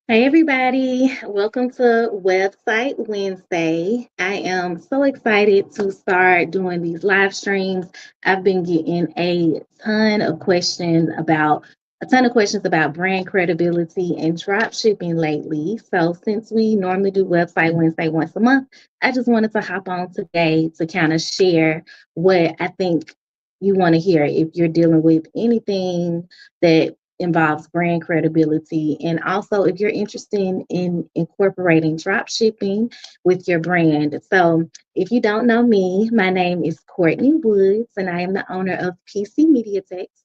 Hey everybody, welcome to Website Wednesday. I am so excited to start doing these live streams. I've been getting a ton of questions about brand credibility and drop shipping lately. So since we normally do Website Wednesday once a month, I just wanted to hop on today to kind of share what I think you want to hear if you're dealing with anything that involves brand credibility. And also, if you're interested in incorporating drop shipping with your brand. So, if you don't know me, my name is Courtney Woods, and I am the owner of PC Media Techs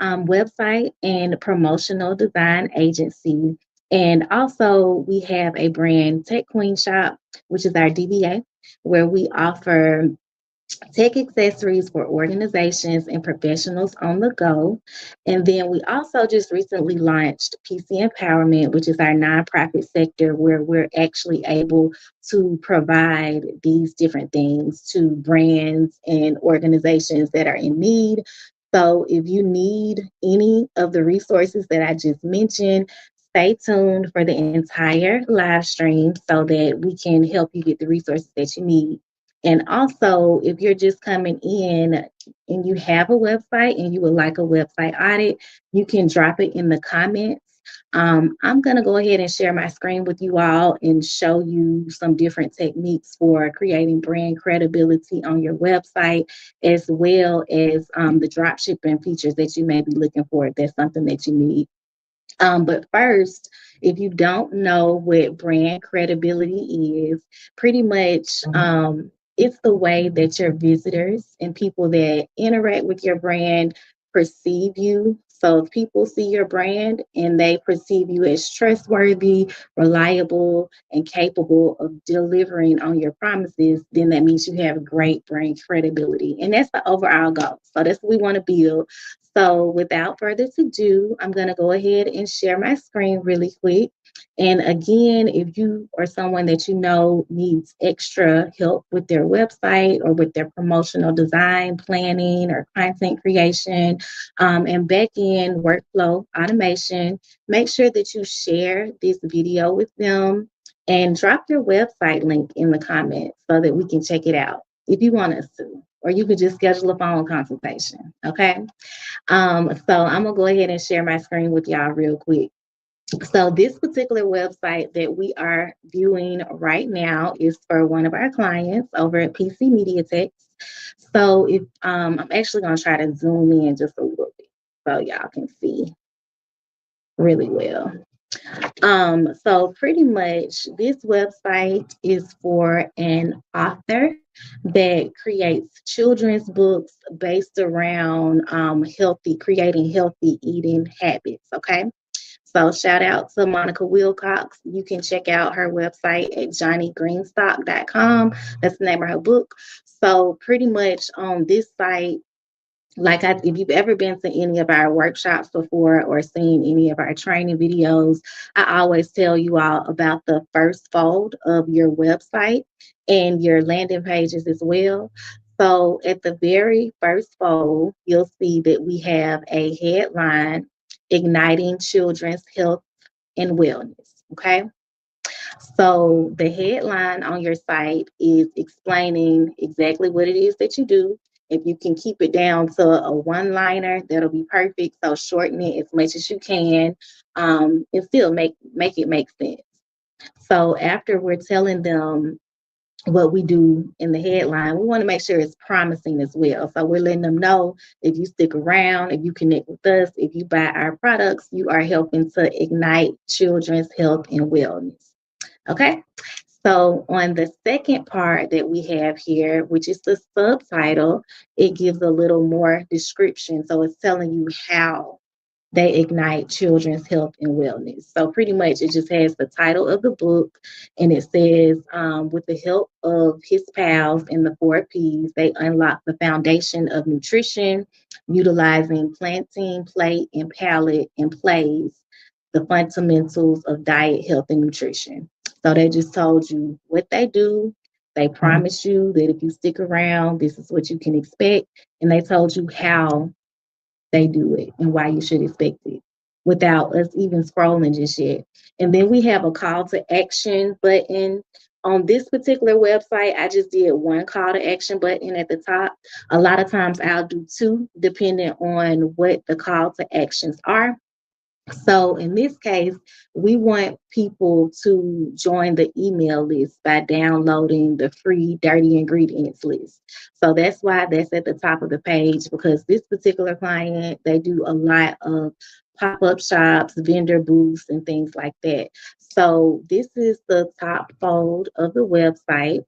website and promotional design agency. And also, we have a brand Tech Queen shop, which is our DBA, where we offer tech accessories for organizations and professionals on the go. And then we also just recently launched PC Empowerment, which is our nonprofit sector where we're actually able to provide these different things to brands and organizations that are in need. So if you need any of the resources that I just mentioned, stay tuned for the entire live stream so that we can help you get the resources that you need. And also, if you're just coming in and you have a website and you would like a website audit, you can drop it in the comments. I'm going to go ahead and share my screen with you all and show you some different techniques for creating brand credibility on your website, as well as the drop shipping features that you may be looking for if that's something that you need. But first, if you don't know what brand credibility is, pretty much it's the way that your visitors and people that interact with your brand perceive you. So if people see your brand and they perceive you as trustworthy, reliable, and capable of delivering on your promises, then that means you have great brand credibility. And that's the overall goal. So that's what we want to build. So without further ado, I'm going to go ahead and share my screen really quick. And again, if you or someone that you know needs extra help with their website or with their promotional design, planning, or content creation, and back end workflow automation, make sure that you share this video with them and drop your website link in the comments so that we can check it out if you want us to. Or you could just schedule a phone consultation. Okay. So I'm gonna go ahead and share my screen with y'all real quick. So this particular website that we are viewing right now is for one of our clients over at PC Media Tech. So if I'm actually gonna try to zoom in just a little bit so y'all can see really well. So pretty much this website is for an author that creates children's books based around creating healthy eating habits. Okay. So shout out to Monica Wilcox. You can check out her website at johnnygreenstock.com. That's the name of her book. So pretty much on this site, if you've ever been to any of our workshops before or seen any of our training videos, I always tell you all about the first fold of your website and your landing pages as well. So at the very first fold, you'll see that we have a headline, Igniting Children's Health and Wellness. Okay. So the headline on your site is explaining exactly what it is that you do. If you can keep it down to a one liner, that'll be perfect. So shorten it as much as you can, and still make it make sense. So after we're telling them what we do in the headline, we want to make sure it's promising as well. So we're letting them know if you stick around, if you connect with us, if you buy our products, you are helping to ignite children's health and wellness. Okay. So on the second part that we have here, which is the subtitle, it gives a little more description. So it's telling you how they ignite children's health and wellness. So pretty much it just has the title of the book and it says, with the help of his pals and the 4 Ps, they unlock the foundation of nutrition, utilizing planting, plate, and palate and plays the fundamentals of diet, health, and nutrition. So they just told you what they do. They promise you that if you stick around, this is what you can expect. And they told you how they do it and why you should expect it. without us even scrolling just yet. And then we have a call to action button. On this particular website, I just did one call to action button at the top. A lot of times I'll do two, depending on what the call to actions are. So in this case, we want people to join the email list by downloading the free dirty ingredients list. So that's why that's at the top of the page, because this particular client, they do a lot of pop-up shops, vendor booths, and things like that. So this is the top fold of the website.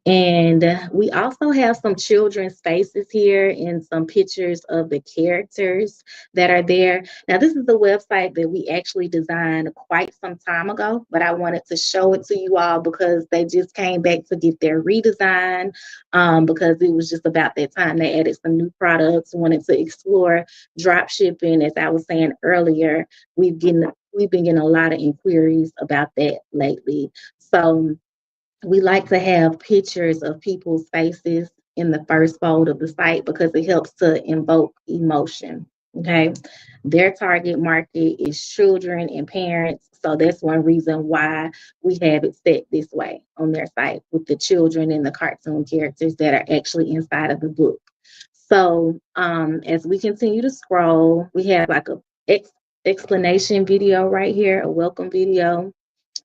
And we also have some children's faces here and some pictures of the characters that are there. Now, this is a website that we actually designed quite some time ago, but I wanted to show it to you all because they just came back to get their redesign, because it was just about that time they added some new products, wanted to explore drop shipping. As I was saying earlier, we've been getting a lot of inquiries about that lately. So we like to have pictures of people's faces in the first fold of the site because it helps to invoke emotion. Okay. Their target market is children and parents. So that's one reason why we have it set this way on their site with the children and the cartoon characters that are actually inside of the book. So as we continue to scroll, we have like a explanation video right here, a welcome video.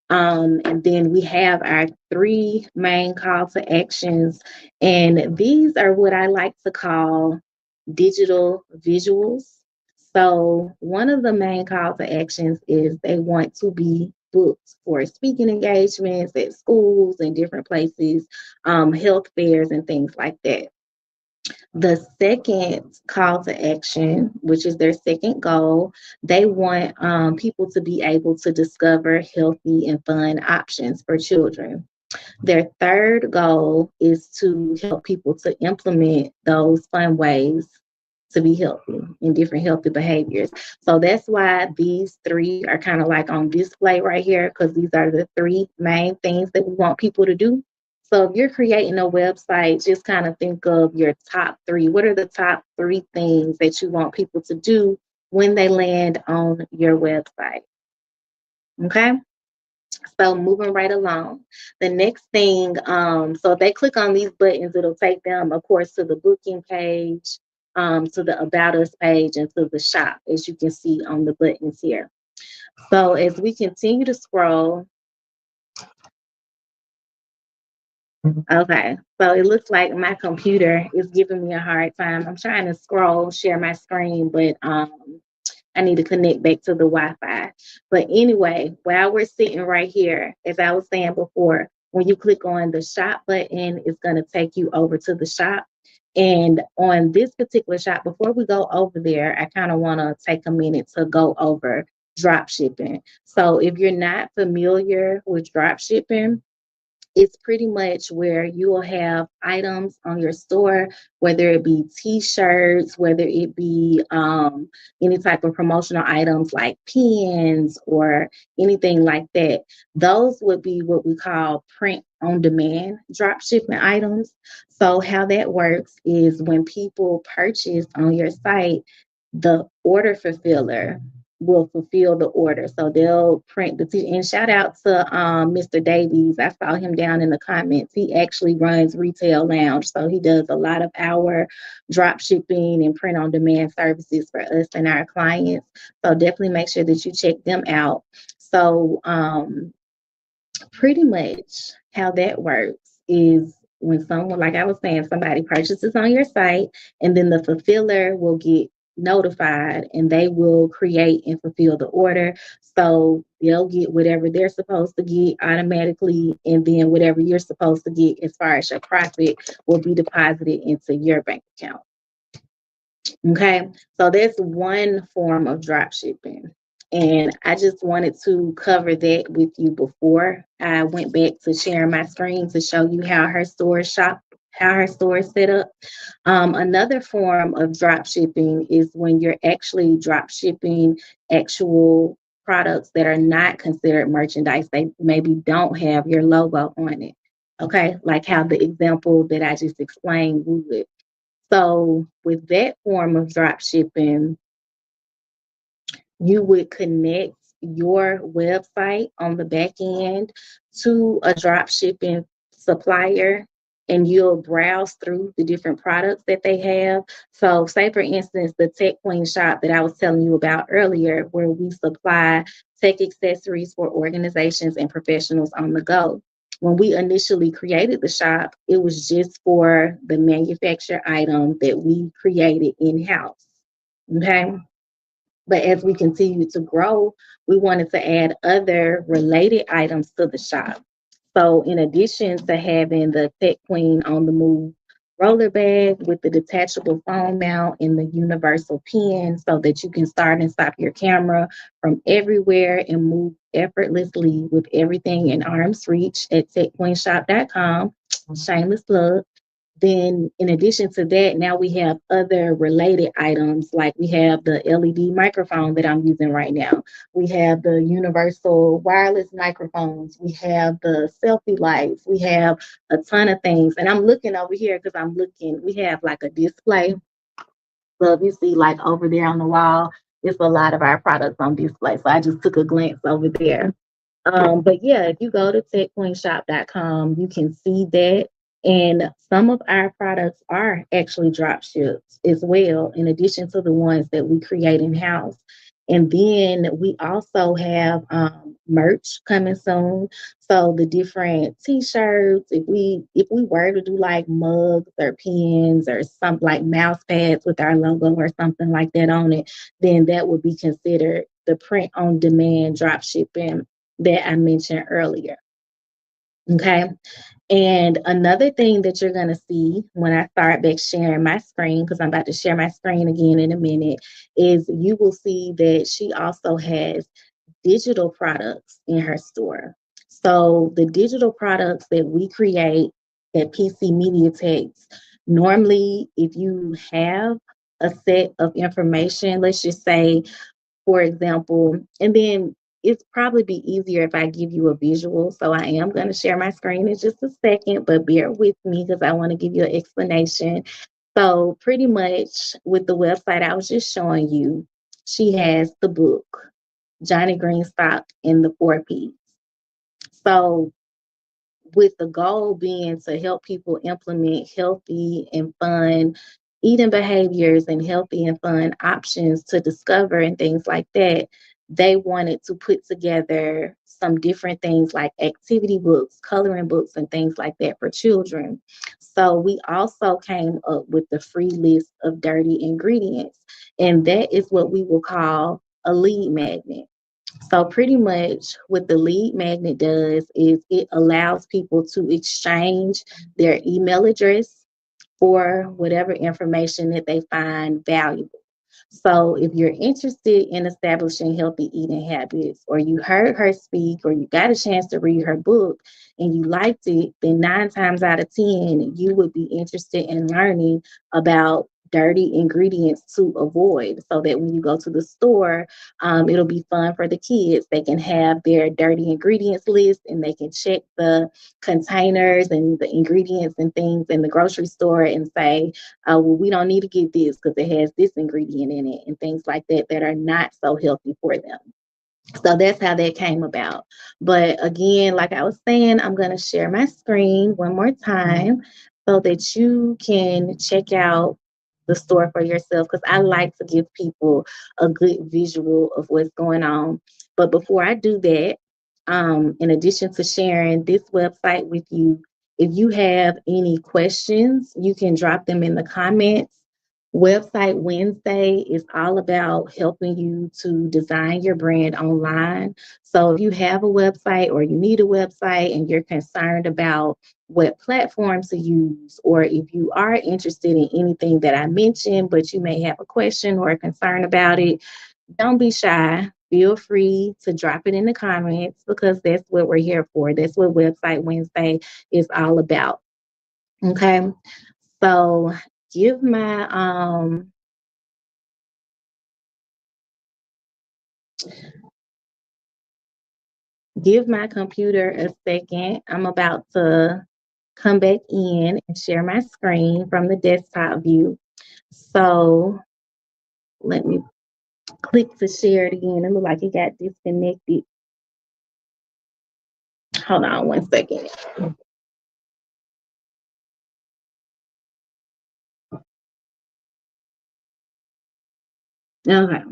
And then we have our three main call to actions. And these are what I like to call digital visuals. So one of the main call to actions is they want to be booked for speaking engagements at schools and different places, health fairs and things like that. The second call to action, which is their second goal, they want people to be able to discover healthy and fun options for children. Their third goal is to help people to implement those fun ways to be healthy and different healthy behaviors. So that's why these three are kind of like on display right here, because these are the three main things that we want people to do. So if you're creating a website, just kind of think of your top three. What are the top three things that you want people to do when they land on your website? Okay. So moving right along, the next thing, so if they click on these buttons, it'll take them, of course, to the booking page, to the About Us page, and to the shop, as you can see on the buttons here. So as we continue to scroll, okay, so it looks like my computer is giving me a hard time. I'm trying to scroll, share my screen, but I need to connect back to the Wi-Fi. But anyway, while we're sitting right here, as I was saying before, when you click on the shop button, it's going to take you over to the shop. And on this particular shop, before we go over there, I kind of want to take a minute to go over drop shipping. So if you're not familiar with drop shipping, it's pretty much where you will have items on your store, whether it be t-shirts, whether it be any type of promotional items like pens or anything like that. Those would be what we call print on demand drop shipping items. So how that works is when people purchase on your site, the order fulfiller will fulfill the order. So they'll print the t, and shout out to Mr. Davies. I saw him down in the comments. He actually runs Retail Lounge. So he does a lot of our drop shipping and print on demand services for us and our clients. So definitely make sure that you check them out. So pretty much how that works is when someone, like I was saying, somebody purchases on your site, and then the fulfiller will get notified and they will create and fulfill the order. So they'll get whatever they're supposed to get automatically, and then whatever you're supposed to get as far as your profit will be deposited into your bank account. Okay, so that's one form of drop shipping. And I just wanted to cover that with you before I went back to sharing my screen to show you how her store how her store is set up. Another form of drop shipping is when you're actually drop shipping actual products that are not considered merchandise. They maybe don't have your logo on it. Okay, like how the example that I just explained would. So with that form of drop shipping, You would connect your website on the back end to a drop shipping supplier, and you'll browse through the different products that they have. So, say for instance, the Tech Queen shop that I was telling you about earlier, where we supply tech accessories for organizations and professionals on the go. When we initially created the shop, it was just for the manufactured item that we created in house. Okay. But as we continue to grow, we wanted to add other related items to the shop. So, in addition to having the Pet Queen on the move roller bag with the detachable phone mount and the universal pen so that you can start and stop your camera from everywhere and move effortlessly with everything in arm's reach at techqueenshop.com. Shameless plug. Then, in addition to that, now we have other related items like we have the LED microphone that I'm using right now. We have the universal wireless microphones. We have the selfie lights. We have a ton of things. And I'm looking over here because I'm looking, we have like a display. So if you see like over there on the wall, it's a lot of our products on display. So I just took a glance over there. But yeah, if you go to techqueenshop.com, you can see that. And some of our products are actually drop shipped as well, in addition to the ones that we create in house. And then we also have merch coming soon. So the different t-shirts, if we were to do like mugs or pens or something like mouse pads with our logo or something like that on it, then that would be considered the print on demand drop shipping that I mentioned earlier. Okay. And another thing that you're going to see when I start back sharing my screen, because I'm about to share my screen again in a minute, is you will see that she also has digital products in her store. So the digital products that we create at PC Media Techs, normally, if you have a set of information, let's just say for example, and then it's probably be easier if I give you a visual. So I am going to share my screen in just a second, but bear with me because I want to give you an explanation. So pretty much with the website I was just showing you, she has the book, Johnny Greenstock and the Four Ps. So with the goal being to help people implement healthy and fun eating behaviors and healthy and fun options to discover and things like that, they wanted to put together some different things like activity books, coloring books, and things like that for children. So we also came up with the free list of dirty ingredients, and that is what we will call a lead magnet. So pretty much what the lead magnet does is it allows people to exchange their email address for whatever information that they find valuable. So if you're interested in establishing healthy eating habits, or you heard her speak, or you got a chance to read her book and you liked it, then 9 times out of 10, you would be interested in learning about dirty ingredients to avoid so that when you go to the store, it'll be fun for the kids. They can have their dirty ingredients list and they can check the containers and the ingredients and things in the grocery store and say, well, we don't need to get this because it has this ingredient in it and things like that that are not so healthy for them. So that's how that came about. But again, like I was saying, I'm going to share my screen one more time so that you can check out the store for yourself because I like to give people a good visual of what's going on. But before I do that, in addition to sharing this website with you, if you have any questions, you can drop them in the comments. Website Wednesday is all about helping you to design your brand online. So if you have a website or you need a website and you're concerned about what platform to use, or if you are interested in anything that I mentioned, but you may have a question or a concern about it, don't be shy. Feel free to drop it in the comments because that's what we're here for. That's what Website Wednesday is all about. Okay. So give my give my computer a second. I'm about to come back in and share my screen from the desktop view. So let me Click to share it again. It looked like it got disconnected. Hold on 1 second. Okay,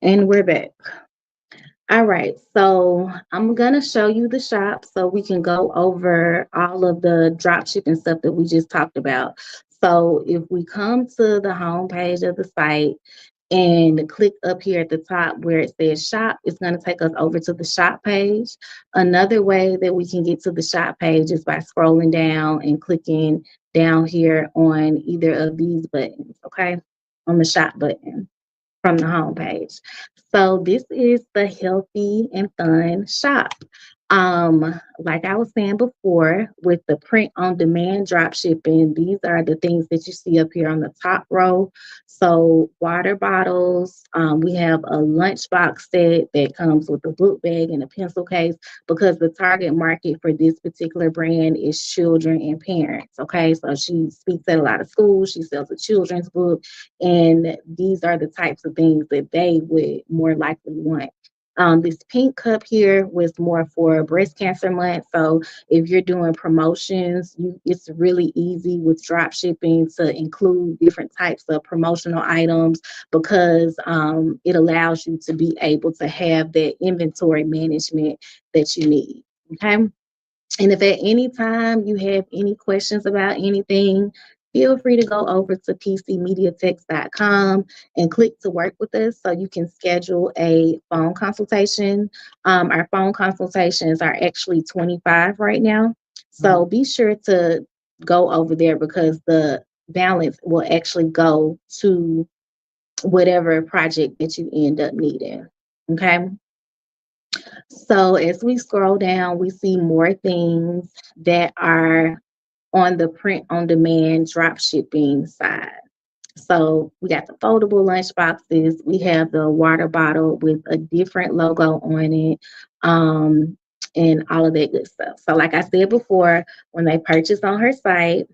and we're back. All right, so I'm gonna show you the shop so we can go over all of the drop shipping stuff that we just talked about. So if we come to the home page of the site and click up here at the top where it says shop, it's going to take us over to the shop page. Another way that we can get to the shop page is by scrolling down and clicking down here on either of these buttons, okay? On the shop button from the homepage. So this is the healthy and fun shop. Like I was saying before, with the print on demand drop shipping, these are the things that you see up here on the top row. So water bottles, we have a lunchbox set that comes with a book bag and a pencil case because the target market for this particular brand is children and parents. Okay, so she speaks at a lot of schools, she sells a children's book, and these are the types of things that they would more likely want. This pink cup here was more for breast cancer month. So if you're doing promotions, it's really easy with drop shipping to include different types of promotional items because it allows you to be able to have that inventory management that you need. Okay. And if at any time you have any questions about anything, feel free to go over to pcmediatex.com and click to work with us so you can schedule a phone consultation. Our phone consultations are actually 25 right now. So be sure to go over there because the balance will actually go to whatever project that you end up needing. Okay. So as we scroll down, we see more things that are on the print on demand drop shipping side. So we got the foldable lunch boxes. We have the water bottle with a different logo on it, and all of that good stuff. So like I said before, when they purchase on her site,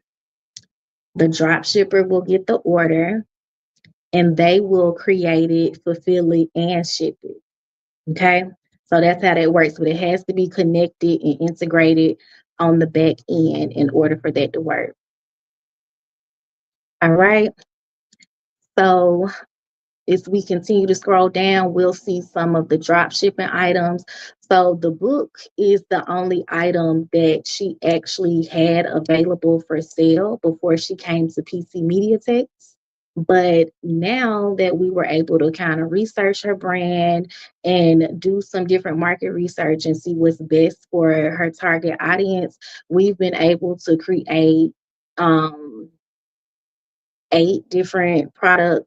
the drop shipper will get the order and they will create it, fulfill it, and ship it. Okay. So that's how that works. But it has to be connected and integrated on the back end in order for that to work. All right. So as we continue to scroll down, we'll see some of the drop shipping items. So the book is the only item that she actually had available for sale before she came to PC MediaTek. But now that we were able to kind of research her brand and do some different market research and see what's best for her target audience, we've been able to create um, 8 different product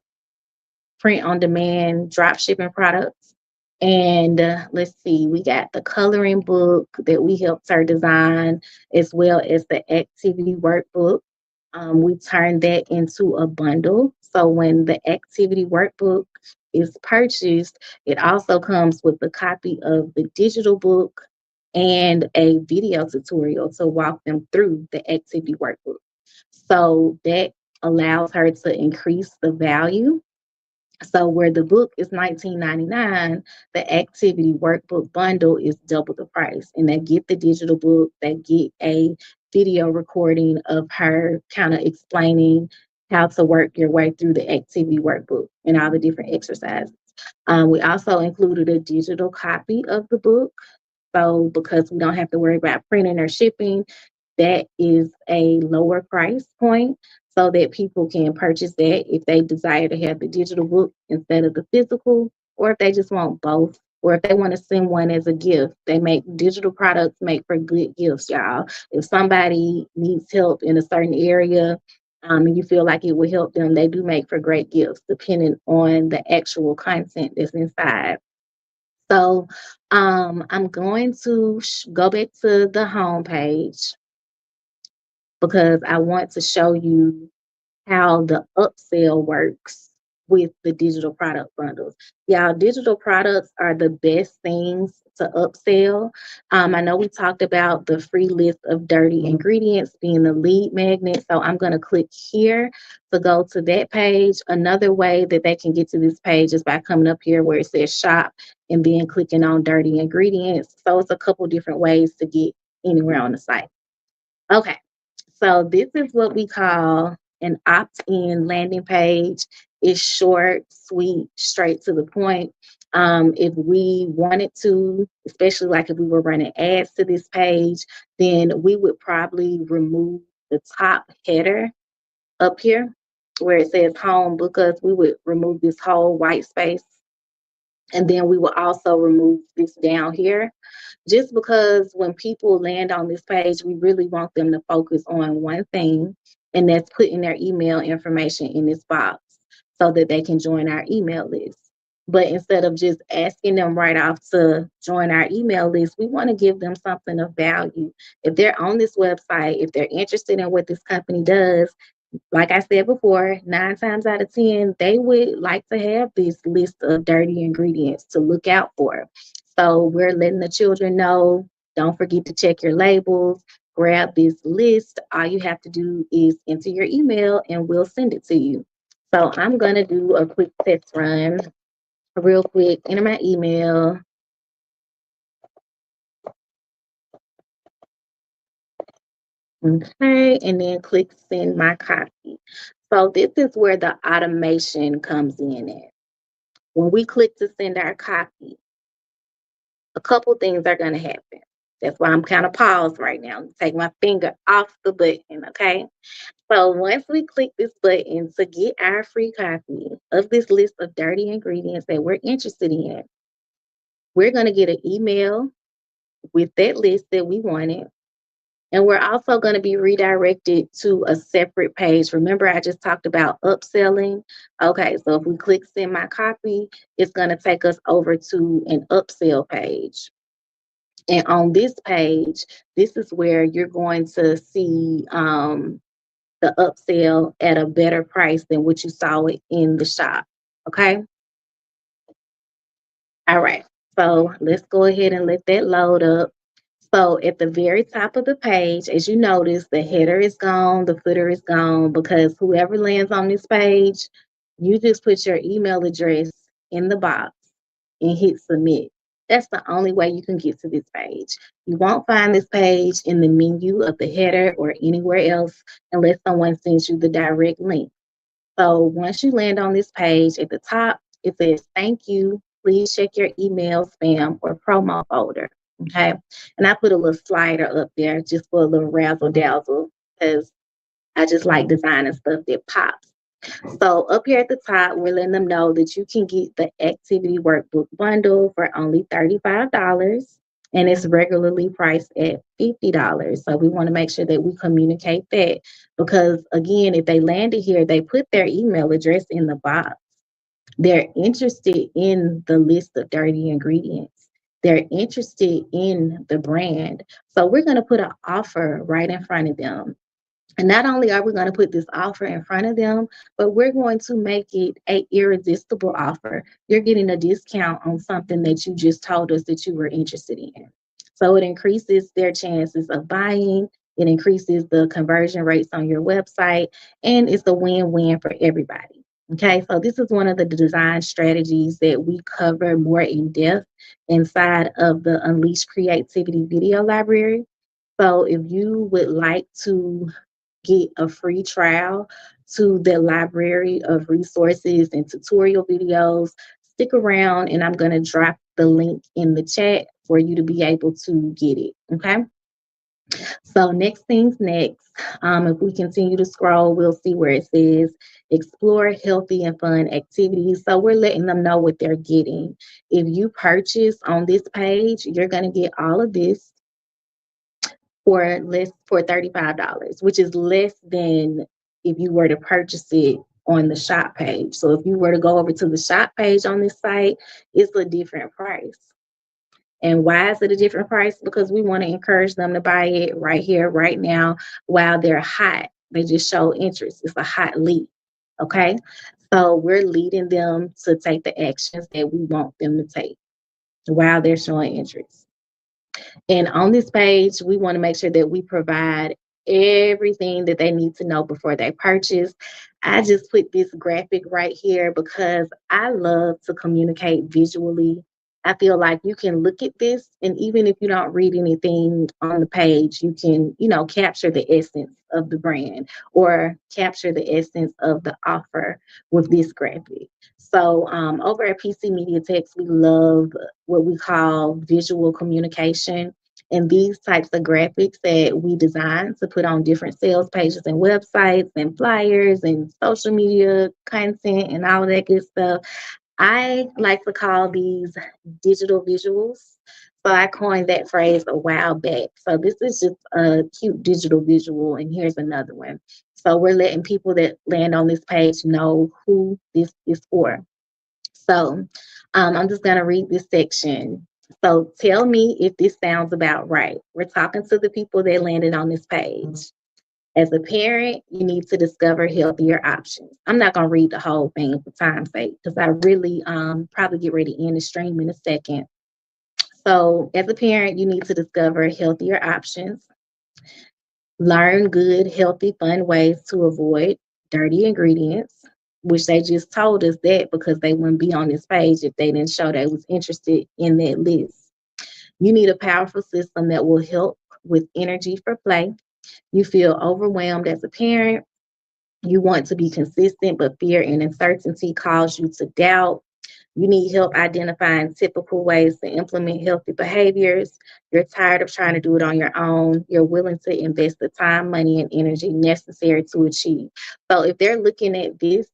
print on demand drop shipping products. And let's see, we got the coloring book that we helped her design, as well as the activity workbook. We turned that into a bundle. So when the activity workbook is purchased, it also comes with a copy of the digital book and a video tutorial to walk them through the activity workbook. So that allows her to increase the value. So where the book is $19.99, the activity workbook bundle is double the price. And they get the digital book, they get a video recording of her kind of explaining how to work your way through the activity workbook and all the different exercises. We also included a digital copy of the book. So because we don't have to worry about printing or shipping, that is a lower price point so that people can purchase that if they desire to have the digital book instead of the physical, or if they just want both, or if they want to send one as a gift. They make digital products make for good gifts, y'all. If somebody needs help in a certain area, and you feel like it will help them, they do make for great gifts depending on the actual content that's inside. So I'm going to go back to the home page because I want to show you how the upsell works with the digital product bundles. Y'all, digital products are the best things to upsell. I know we talked about the free list of dirty ingredients being the lead magnet. So I'm going to click here to go to that page. Another way that they can get to this page is by coming up here where it says shop and then clicking on dirty ingredients. So it's a couple different ways to get anywhere on the site. Okay, so this is what we call an opt-in landing page. It's short, sweet, straight to the point. If we wanted to, especially like if we were running ads to this page, then we would probably remove the top header up here where it says home book us. We would remove this whole white space. And then we will also remove this down here just because when people land on this page, we really want them to focus on one thing, and that's putting their email information in this box so that they can join our email list. But instead of just asking them right off to join our email list, we want to give them something of value. If they're on this website, if they're interested in what this company does, like I said before, 9 times out of 10, they would like to have this list of dirty ingredients to look out for. So we're letting the children know, don't forget to check your labels, grab this list. All you have to do is enter your email and we'll send it to you. So I'm going to do a quick test run real quick, enter my email. Okay, and then click send my copy. So this is where the automation comes in at. When we click to send our copy, a couple things are going to happen. That's why I'm kind of paused right now. Take my finger off the button, okay? So once we click this button to get our free copy of this list of dirty ingredients that we're interested in, we're going to get an email with that list that we wanted. And we're also going to be redirected to a separate page. Remember, I just talked about upselling. Okay, so if we click send my copy, it's going to take us over to an upsell page. And on this page, this is where you're going to see the upsell at a better price than what you saw it in the shop. Okay. All right. So let's go ahead and let that load up. So at the very top of the page, as you notice, the header is gone, the footer is gone, because whoever lands on this page, you just put your email address in the box and hit submit. That's the only way you can get to this page. You won't find this page in the menu of the header or anywhere else unless someone sends you the direct link. So once you land on this page, at the top, it says, thank you. Please check your email, spam, or promo folder. Okay. And I put a little slider up there just for a little razzle dazzle because I just like designing stuff that pops. So up here at the top, we're letting them know that you can get the activity workbook bundle for only $35 and it's regularly priced at $50. So we want to make sure that we communicate that because again, if they landed here, they put their email address in the box. They're interested in the list of dirty ingredients. They're interested in the brand. So we're going to put an offer right in front of them. And not only are we going to put this offer in front of them, but we're going to make it an irresistible offer. You're getting a discount on something that you just told us that you were interested in. So it increases their chances of buying. It increases the conversion rates on your website, and it's a win-win for everybody. Okay, so this is one of the design strategies that we cover more in depth inside of the Unleash Creativity video library. So if you would like to get a free trial to the library of resources and tutorial videos, stick around and I'm going to drop the link in the chat for you to be able to get it. Okay. So next things next, if we continue to scroll, we'll see where it says explore healthy and fun activities. So we're letting them know what they're getting. If you purchase on this page, you're going to get all of this for $35, which is less than if you were to purchase it on the shop page. So if you were to go over to the shop page on this site, it's a different price. And why is it a different price? Because we want to encourage them to buy it right here, right now, while they're hot. They just show interest. It's a hot lead. Okay. So we're leading them to take the actions that we want them to take while they're showing interest. And on this page, we want to make sure that we provide everything that they need to know before they purchase. I just put this graphic right here because I love to communicate visually. I feel like you can look at this, and even if you don't read anything on the page, you can, capture the essence of the brand or capture the essence of the offer with this graphic. So, over at PC Media Text, we love what we call visual communication. And these types of graphics that we design to put on different sales pages and websites and flyers and social media content and all of that good stuff, I like to call these digital visuals. So I coined that phrase a while back. So this is just a cute digital visual, and here's another one. So we're letting people that land on this page know who this is for. So I'm just going to read this section. So tell me if this sounds about right. We're talking to the people that landed on this page. As a parent, you need to discover healthier options. I'm not going to read the whole thing for time's sake because I really probably get ready to end the stream in a second. So as a parent, you need to discover healthier options. Learn good, healthy, fun ways to avoid dirty ingredients, which they just told us that because they wouldn't be on this page if they didn't show they was interested in that list. You need a powerful system that will help with energy for play. You feel overwhelmed as a parent. You want to be consistent, but fear and uncertainty cause you to doubt. You need help identifying typical ways to implement healthy behaviors. You're tired of trying to do it on your own. You're willing to invest the time, money, and energy necessary to achieve. So if they're looking at this,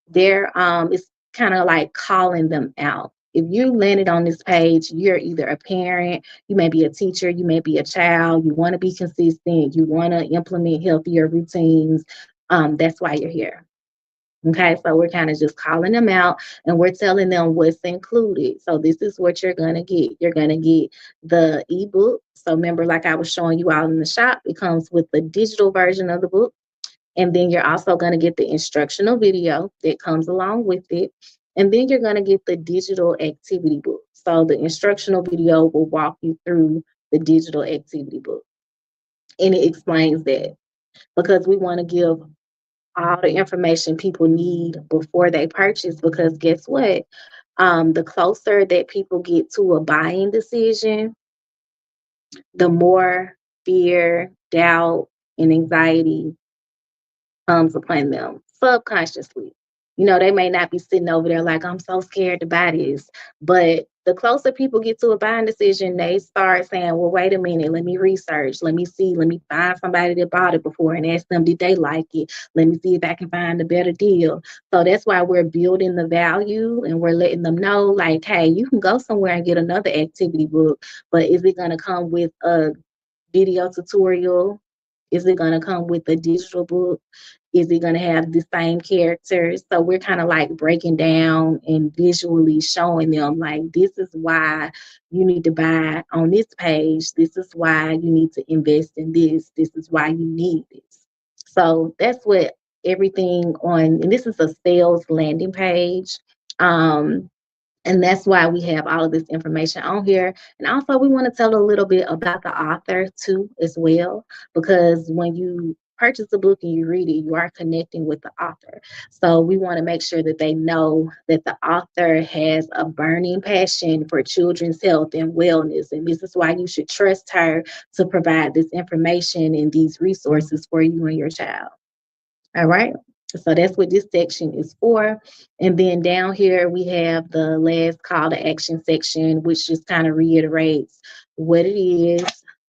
they're it's kind of like calling them out. If you landed on this page, you're either a parent, you may be a teacher, you may be a child, you want to be consistent, you want to implement healthier routines. That's why you're here. Okay, so we're kind of just calling them out and we're telling them what's included. So this is what you're gonna get. You're gonna get the ebook. So remember, like I was showing you out in the shop, it comes with the digital version of the book. And then you're also gonna get the instructional video that comes along with it. And then you're gonna get the digital activity book. So the instructional video will walk you through the digital activity book. And it explains that because we want to give all the information people need before they purchase because guess what? The closer that people get to a buying decision, the more fear, doubt, and anxiety comes upon them subconsciously. They may not be sitting over there like, I'm so scared to buy this. But the closer people get to a buying decision, they start saying, well, wait a minute, let me research, let me see, let me find somebody that bought it before and ask them, did they like it? Let me see if I can find a better deal. So that's why we're building the value and we're letting them know, like, hey, you can go somewhere and get another activity book, but is it going to come with a video tutorial? Is it going to come with a digital book? Is it going to have the same characters? So we're kind of like breaking down and visually showing them like, this is why you need to buy on this page. This is why you need to invest in this. This is why you need this. So that's what everything on, and this is a sales landing page. And that's why we have all of this information on here. And also, we want to tell a little bit about the author too, as well, because when you purchase a book and you read it, you are connecting with the author. So we want to make sure that they know that the author has a burning passion for children's health and wellness. And this is why you should trust her to provide this information and these resources for you and your child. All right. So that's what this section is for. And then down here, we have the last call to action section, which just kind of reiterates what it is,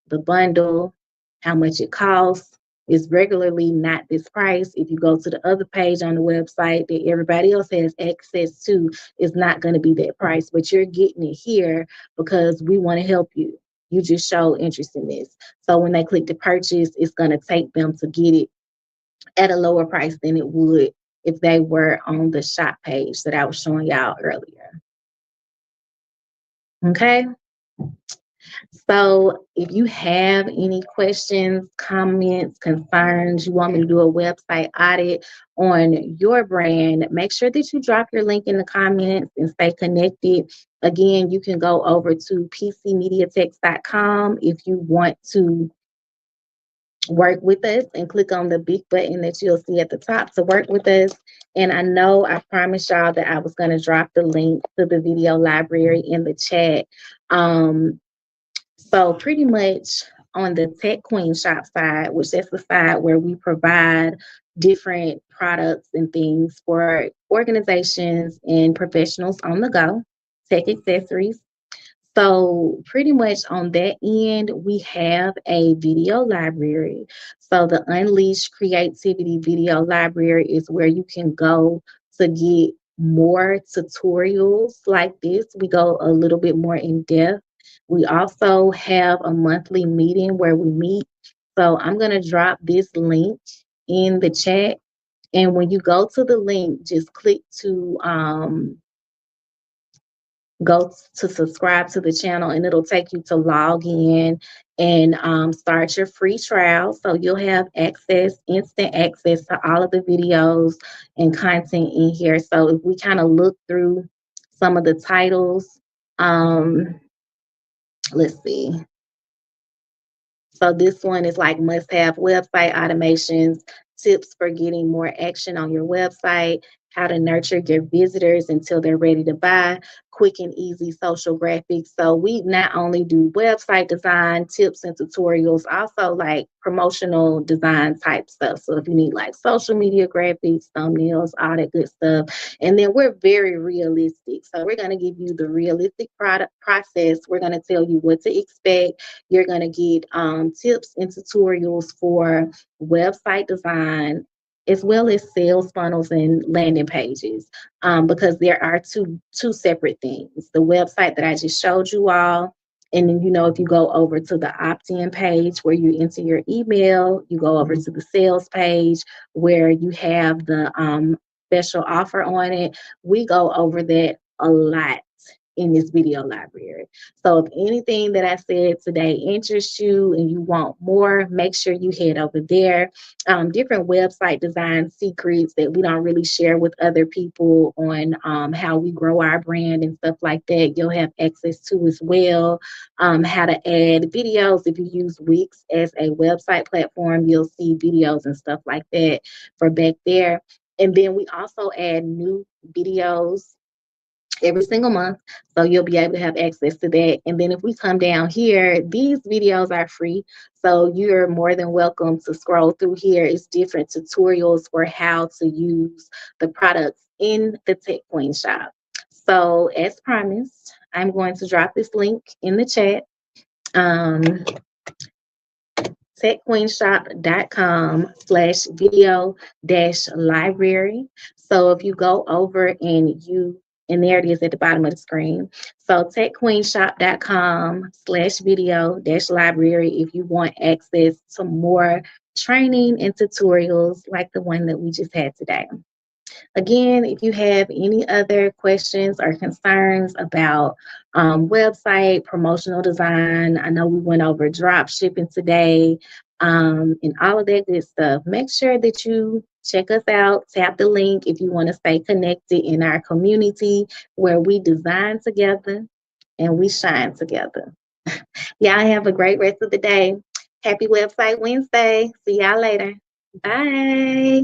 the bundle, how much it costs. Is regularly not this price. If you go to the other page on the website that everybody else has access to, it's not going to be that price, but you're getting it here because we want to help you. You just show interest in this. So when they click to purchase, it's going to take them to get it at a lower price than it would if they were on the shop page that I was showing y'all earlier. Okay. So if you have any questions, comments, concerns, you want me to do a website audit on your brand, make sure that you drop your link in the comments and stay connected. Again, you can go over to pcmediatex.com if you want to work with us and click on the big button that you'll see at the top to work with us. And I know I promised y'all that I was going to drop the link to the video library in the chat. So pretty much on the Tech Queen shop side, which is the side where we provide different products and things for organizations and professionals on the go, tech accessories. So pretty much on that end, we have a video library. So the Unleash Creativity video library is where you can go to get more tutorials like this. We go a little bit more in depth. We also have a monthly meeting where we meet. So I'm going to drop this link in the chat. And when you go to the link, just click to go to subscribe to the channel, and it'll take you to log in and start your free trial. So you'll have instant access to all of the videos and content in here. So if we kind of look through some of the titles, um, let's see. So this one is like must-have website automations, tips for getting more action on your website, how to nurture your visitors until they're ready to buy, quick and easy social graphics. So we not only do website design tips and tutorials, also like promotional design type stuff. So if you need like social media graphics, thumbnails, all that good stuff. And then we're very realistic. So we're going to give you the realistic product process. We're going to tell you what to expect. You're going to get tips and tutorials for website design, as well as sales funnels and landing pages, because there are two separate things. The website that I just showed you all, and then if you go over to the opt-in page where you enter your email, you go over to the sales page where you have the special offer on it. We go over that a lot in this video library. So if anything that I said today interests you and you want more, make sure you head over there. Different website design secrets that we don't really share with other people on how we grow our brand and stuff like that, you'll have access to as well. How to add videos. If you use Wix as a website platform, you'll see videos and stuff like that for back there. And then we also add new videos every single month. So you'll be able to have access to that. And then if we come down here, these videos are free. So you're more than welcome to scroll through here. It's different tutorials for how to use the products in the Tech Queen shop. So as promised, I'm going to drop this link in the chat. techqueenshop.com/video library. So if you go over and there it is at the bottom of the screen. So techqueenshop.com/video library if you want access to more training and tutorials like the one that we just had today. Again, if you have any other questions or concerns about website, promotional design, I know we went over drop shipping today, and all of that good stuff, make sure that you check us out. Tap the link if you want to stay connected in our community where we design together and we shine together. Y'all have a great rest of the day. Happy Website Wednesday. See y'all later. Bye.